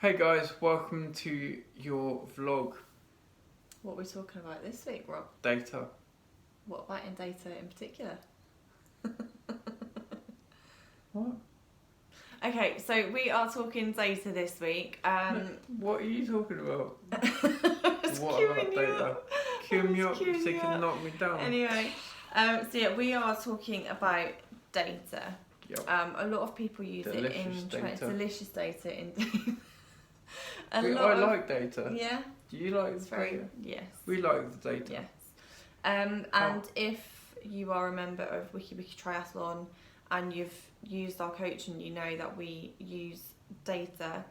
Hey guys, welcome to your vlog. What are we talking about this week, Rob? Data. What about in data in particular? What? Okay, so we are talking data this week. What are you talking about? What Queuing about you data? up. Cue me up so Queuing you you can up. knock me down. Anyway, we are talking about data. Yep. A lot of people use Delicious it in data. Delicious data in I like data. Yeah. Do you like It's the very data? yes. We like the data. Yes. And if you are a member of Wikiwiki Triathlon and you've used our coaching, you know that we use data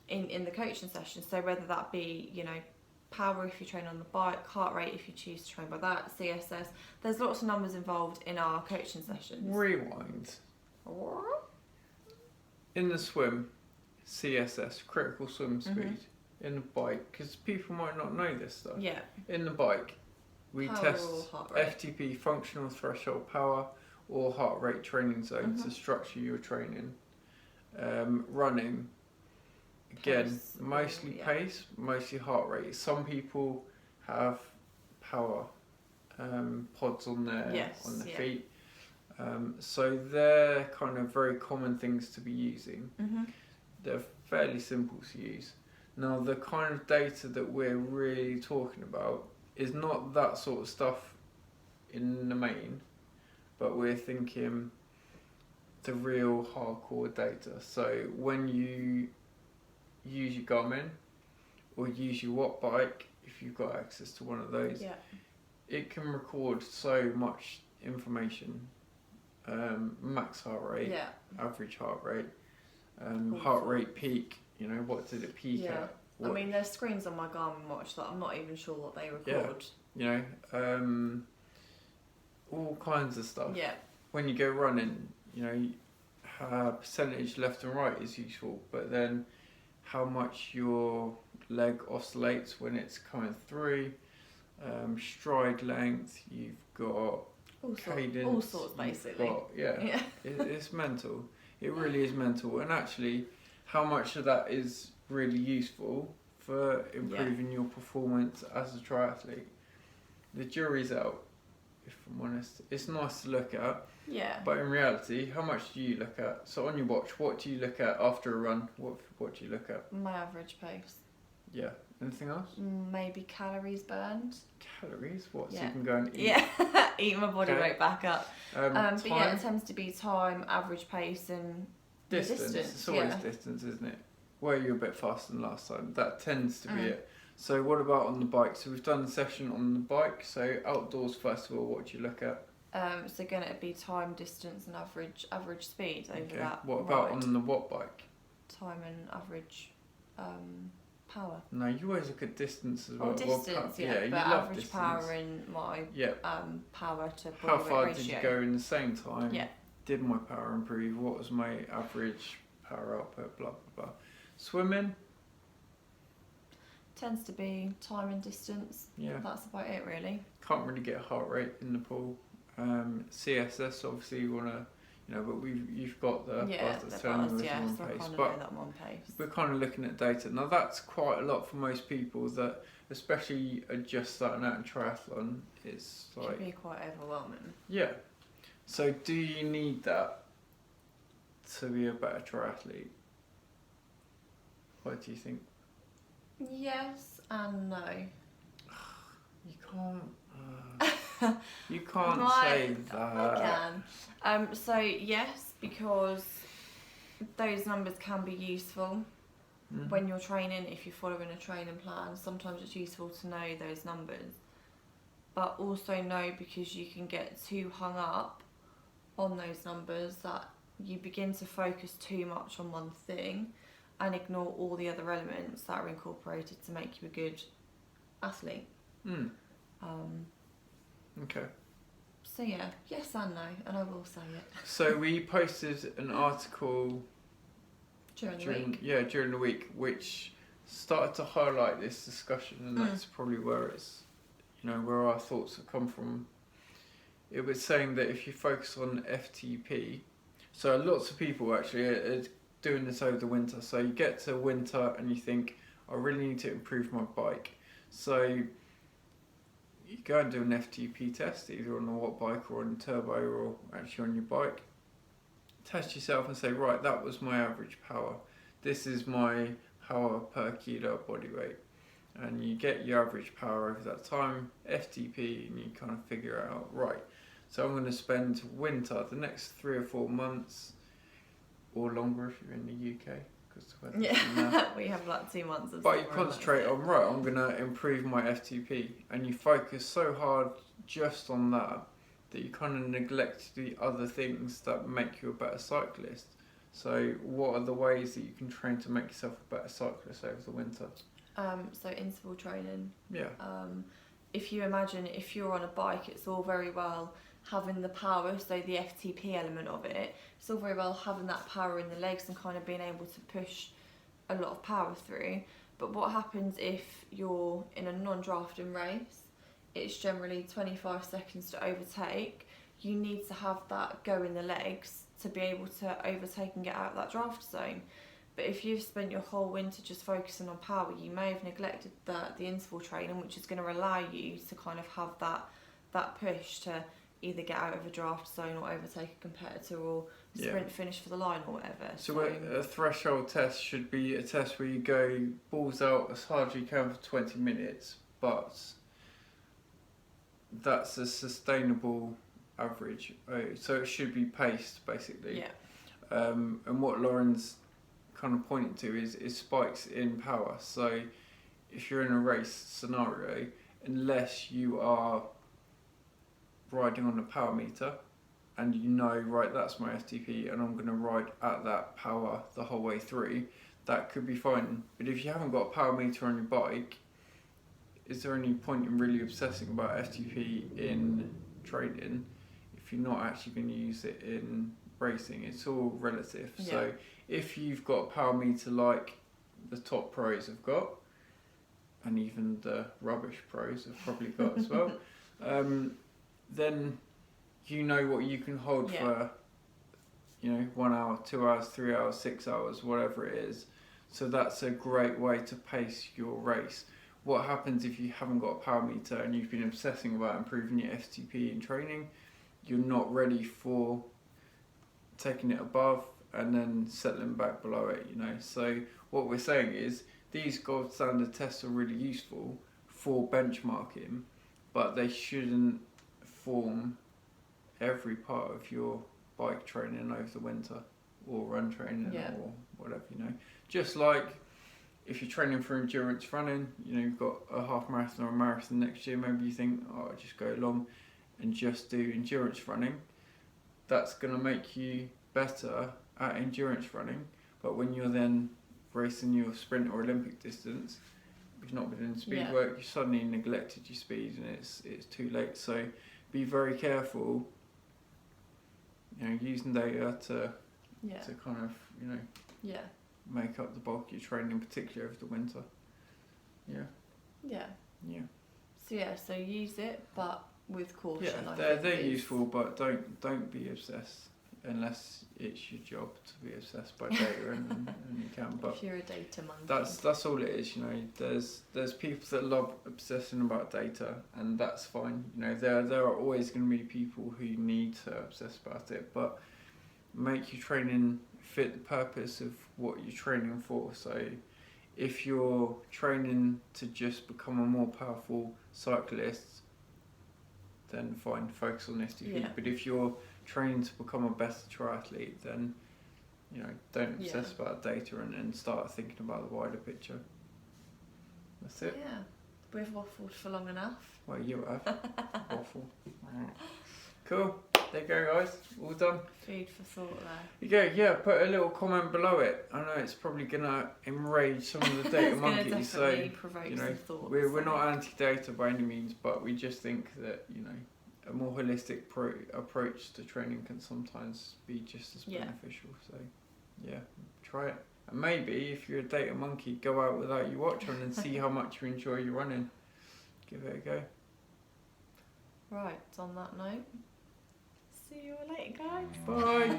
in the coaching session. So whether that be, power if you train on the bike, heart rate if you choose to train by that, CSS, there's lots of numbers involved in our coaching sessions. Rewind. In the swim, CSS, critical swim speed. In the bike, because people might not know this stuff. Yeah. In the bike, we Power test or heart rate. FTP, functional threshold power, or heart rate training zone to structure your training. Running, again, Pace, mostly pace, mostly heart rate. Some people have power pods on their feet. So they're kind of very common things to be using. They're fairly simple to use. Now, the kind of data that we're really talking about is not that sort of stuff in the main, but we're thinking the real hardcore data. So when you use your Garmin or use your Watt bike, if you've got access to one of those, it can record so much information. Max heart rate, average heart rate, heart rate peak, what did it peak at? I mean, there's screens on my Garmin watch that I'm not even sure what they record. All kinds of stuff. Yeah. When you go running, percentage left and right is useful, but then how much your leg oscillates when it's coming through, stride length, you've got cadence, all sorts basically. It's mental. It really is mental, and actually, how much of that is really useful for improving your performance as a triathlete? The jury's out, if I'm honest. It's nice to look at, but in reality, how much do you look at? So on your watch, what do you look at after a run? What do you look at? My average pace. Yeah. Anything else? Maybe calories burned. Calories? What? So you can go and eat? Yeah, eat my body weight back up. But it tends to be time, average pace, and distance. It's always distance, isn't it? Where you're a bit faster than last time. That tends to be it. So what about on the bike? So we've done the session on the bike. So outdoors, first of all, what do you look at? So again, it'd be time, distance, and average speed over that. What about on the Watt bike? Time and average power. No, you always look at distance as well. Distance, but average distance. Power in my power to body How far weight did ratio. you go in the same time? Yeah. Did my power improve? What was my average power output? Blah blah blah. Swimming tends to be time and distance. Yeah. That's about it really. Can't really get heart rate in the pool. CSS obviously you wanna, but you've got the bars that's turning with one pace. But that one pace. We're kind of looking at data. Now that's quite a lot for most people that, especially just starting out in triathlon, it's like it can be quite overwhelming. Yeah. So do you need that to be a better triathlete? What do you think? Yes and no. You can't. You can't say that. I can. So yes, because those numbers can be useful when you're training. If you're following a training plan, sometimes it's useful to know those numbers. But also no, because you can get too hung up on those numbers that you begin to focus too much on one thing and ignore all the other elements that are incorporated to make you a good athlete. Okay. So yeah, yes and no, and I will say it. So we posted an article during the week, which started to highlight this discussion, and that's probably where it's, where our thoughts have come from. It was saying that if you focus on FTP, so lots of people actually are doing this over the winter. So you get to winter and you think, I really need to improve my bike. So you go and do an FTP test, either on a watt bike or on a turbo or actually on your bike. Test yourself and say, right, that was my average power. This is my power per kilo body weight. And you get your average power over that time, FTP, and you kind of figure out, right, so I'm going to spend winter, the next 3 or 4 months, or longer if you're in the UK, because the weather's we have like 2 months of But you concentrate on, right, I'm going to improve my FTP, and you focus so hard just on that you kind of neglect the other things that make you a better cyclist. So what are the ways that you can train to make yourself a better cyclist over the winter? So interval training. Yeah. If you imagine, if you're on a bike, it's all very well having the power, so the FTP element of it, it's all very well having that power in the legs and kind of being able to push a lot of power through. But what happens if you're in a non-drafting race? It's generally 25 seconds to overtake. You need to have that go in the legs to be able to overtake and get out of that draft zone. But if you've spent your whole winter just focusing on power, you may have neglected the interval training, which is going to allow you to kind of have that push to either get out of a draft zone or overtake a competitor or sprint finish for the line or whatever. So a threshold test should be a test where you go balls out as hard as you can for 20 minutes, but that's a sustainable average. So it should be paced, basically. Yeah. And what Loren's kind of pointing to is spikes in power. So if you're in a race scenario, unless you are riding on a power meter and you know, right, that's my FTP and I'm going to ride at that power the whole way through, that could be fine. But if you haven't got a power meter on your bike, is there any point in really obsessing about FTP in training if you're not actually going to use it in racing? It's all relative. Yeah. So if you've got a power meter like the top pros have got, and even the rubbish pros have probably got as well, then you know what you can hold for, 1 hour, 2 hours, 3 hours, 6 hours, whatever it is. So that's a great way to pace your race. What happens if you haven't got a power meter and you've been obsessing about improving your FTP in training? You're not ready for taking it above and then settling back below it, So what we're saying is these gold standard tests are really useful for benchmarking, but they shouldn't form every part of your bike training over the winter or run training or whatever, Just like if you're training for endurance running, you've got a half marathon or a marathon next year, maybe you think, I'll just go along and just do endurance running. That's going to make you better at endurance running. But when you're then racing your sprint or Olympic distance, you've not been in speed work, you suddenly neglected your speed and it's too late. So be very careful, using data to kind of, make up the bulk of your training, particularly over the winter. So use it, but with caution. They're useful, but don't be obsessed unless it's your job to be obsessed by data and you can. But if you're a data monkey, that's all it is. There's people that love obsessing about data, and that's fine. There are always going to be people who need to obsess about it, but make your training fit the purpose of what you're training for. So if you're training to just become a more powerful cyclist, then fine, focus on FTP. Yeah. But if you're training to become a better triathlete, then don't obsess about data and start thinking about the wider picture. That's it. Yeah, we've waffled for long enough. Well, you have. Waffle. Cool. There you go, guys. All done. Food for thought there. You go, put a little comment below it. I know it's probably going to enrage some of the data monkeys. So, we're not anti-data by any means, but we just think that, a more holistic approach to training can sometimes be just as beneficial. So, try it. And maybe if you're a data monkey, go out without your watch on and see how much you enjoy your running. Give it a go. Right, on that note, see you all later, guys. Bye.